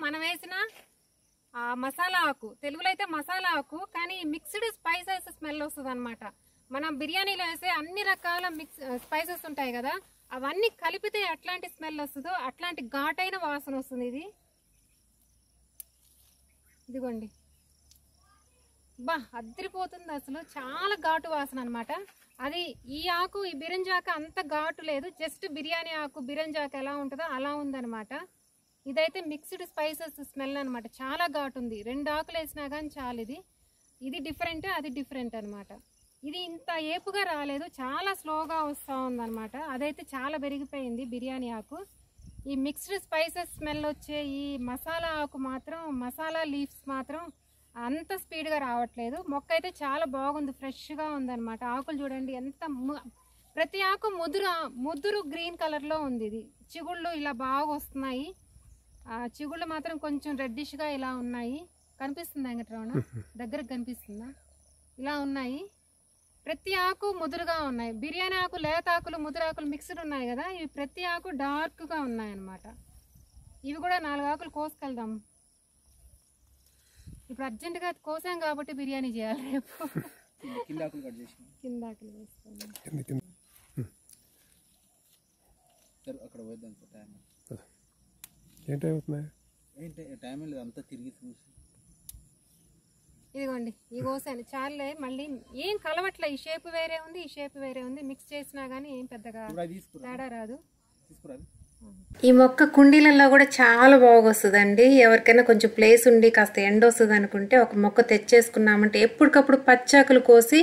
మనం వేసిన మసాలా ఆకు, తెలుగులో అయితే మసాలా ఆకు, కానీ మిక్స్డ్ స్పైసెస్ స్మెల్ వస్తుంది అనమాట. మనం బిర్యానీలో వేసే అన్ని రకాల స్పైసెస్ ఉంటాయి కదా, అవన్నీ కలిపితే ఎట్లాంటి స్మెల్ వస్తుందో అట్లాంటి ఘాటైన వాసన వస్తుంది. ఇదిగోండి, బా అద్దరిపోతుంది అసలు, చాలా ఘాటు వాసన అనమాట. అది ఈ ఆకు, ఈ బిరంజాక అంత ఘాటు లేదు, జస్ట్ బిర్యానీ ఆకు బిరంజాక ఎలా ఉంటుందో అలా ఉందనమాట. ఇదైతే మిక్స్డ్ స్పైసెస్ స్మెల్ అనమాట, చాలా ఘాటు ఉంది. 2 ఆకులు వేసినా కానీ చాలు. ఇది డిఫరెంట్, అది డిఫరెంట్ అనమాట. ఇది ఇంత ఏపుగా రాలేదు, చాలా స్లోగా వస్తూ ఉందన్నమాట. అదైతే చాలా పెరిగిపోయింది బిర్యానీ ఆకు. ఈ మిక్స్డ్ స్పైసెస్ స్మెల్ వచ్చే ఈ మసాలా ఆకు మాత్రం, మసాలా లీవ్స్ మాత్రం అంత స్పీడ్గా రావట్లేదు. మొక్క అయితే చాలా బాగుంది, ఫ్రెష్గా ఉందన్నమాట. ఆకులు చూడండి ఎంత, ప్రతి ఆకు ముదురు గ్రీన్ కలర్లో ఉంది. ఇది చిగుళ్ళు ఇలా బాగా వస్తున్నాయి. చిగుళ్ళు మాత్రం కొంచెం రెడ్డిష్గా ఇలా ఉన్నాయి. కనిపిస్తుందా వెంకటరమణ? దగ్గరకు కనిపిస్తుందా? ఇలా ఉన్నాయి. ప్రతి ఆకు ముదురుగా ఉన్నాయి. బిర్యానీ ఆకు, లేత ఆకులు, ముదురాకులు మిక్స్డ్ ఉన్నాయి కదా, ఇవి ప్రతి ఆకు డార్క్గా ఉన్నాయన్నమాట. ఇవి కూడా 4 ఆకులు కోసుకెళ్దాం. ఇప్పుడు అర్జెంటుగా కోసాం కాబట్టి బిర్యానీ చేయాలి రేపు. కింద ఆకులు వేస్తాం. ఇదిగోండి, ఈ కోసాను చాలే. మళ్ళీ ఏం కలవట్లే, ఈ షేప్ వేరే ఉంది, ఈ షేప్ వేరే ఉంది. మిక్స్ చేసినా కానీ ఏం పెద్దగా తేడా రాదు. ఈ మొక్క కుండీలలో కూడా చాలా బాగా వస్తుందండి. ఎవరికైనా కొంచెం ప్లేస్ ఉండి కాస్త ఎండ వస్తుంది అనుకుంటే ఒక మొక్క తెచ్చేసుకున్నామంటే ఎప్పటికప్పుడు పచ్చాకులు కోసి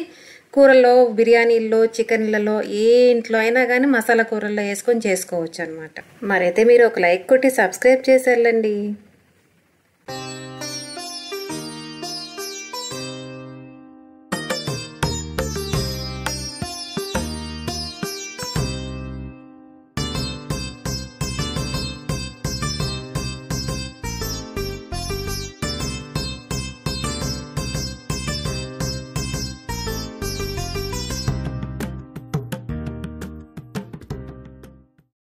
కూరల్లో, బిర్యానీల్లో, చికెన్లలో, ఏ ఇంట్లో అయినా కానీ మసాలా కూరల్లో వేసుకొని చేసుకోవచ్చు అనమాట. మరైతే మీరు ఒక లైక్ కొట్టి సబ్స్క్రైబ్ చేసేళ్ళండి.